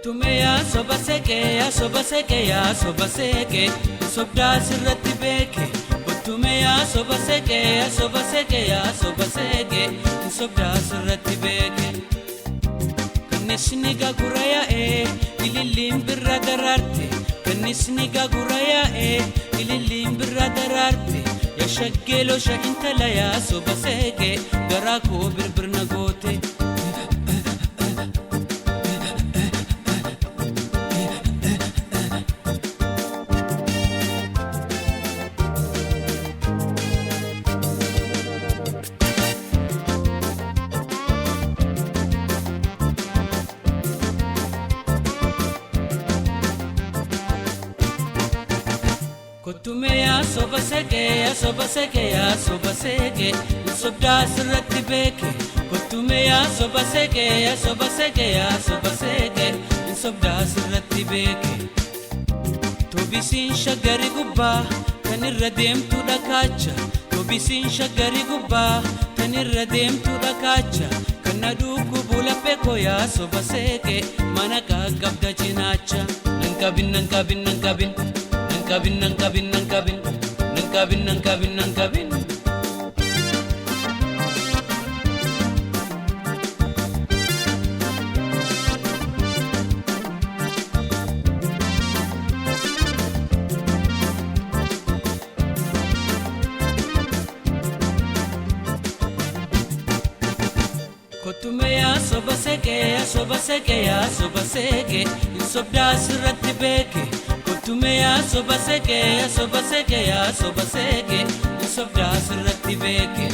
Kotumeya sobaseke sobda sirratti beke Kotumeya sobaseke sobda sirratti beke Kanisni gaguraya ililim birra dararte Kanisni gaguraya ililim birra dararte Ya shaggelo sha intala ya sobaseke garako birbirna gote Kotumeya sobaseke sobda sirratti beke Kotumeya sobaseke sobda sirratti beke Tobisin shagari gubba kanirra deemtu dhakacha Tobisin shagari gubba kanirra deemtu dhakacha Kana duku bula peko ya sobaseke mana kagabda chinacha Nankabin Kotumeya sobaseke sobda sirratti beke Kotumeya sobaseke sobda sirratti beke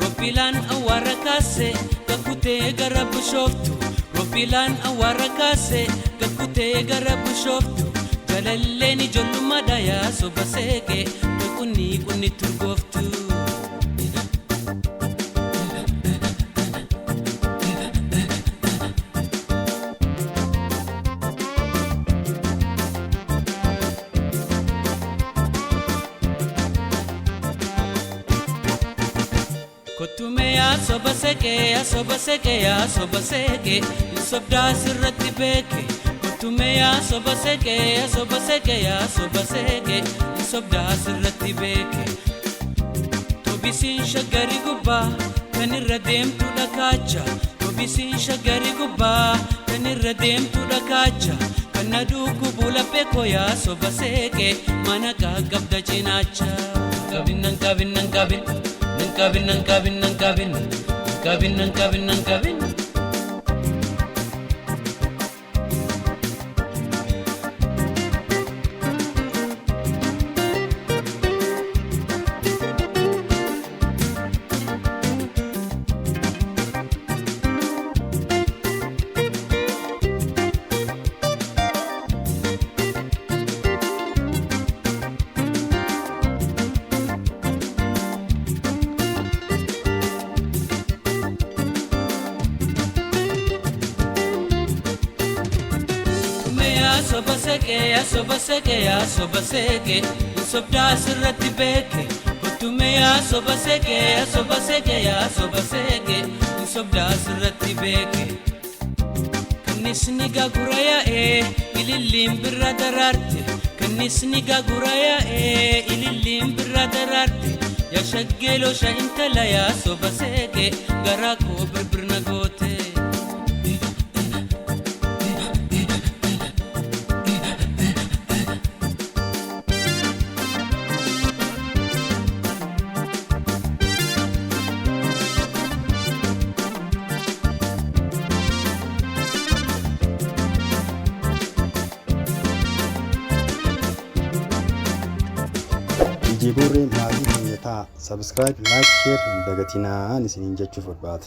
Ropilan awara kase kakute garabu shoftu Ropilan awara kase kakute garabu shoftu Jalalleni jollumada ya sobaseke kunni turgoftu Kotumeya sobaseke sobda sirratti beke Kotumeya sobaseke sobda sirratti beke Tobisin shagari gubba kanirra deemtu dhakacha Tobisin shagari gubba kanirra deemtu dhakacha Kana duku bula peko ya sobaseke mana kagabda chinacha Nankabin sobaseke sobda sirratti beke Kotumeya sobaseke sobda sirratti beke Kanisni gaguraya ililim birra dararte Kanisni gaguraya ililim birra dararte Ya shaggelo sha intala ya sobaseke garako birbirna gote Jiburri maatii keenyataa subscribe like share dagatinaa isiniin jechuuf barbaada.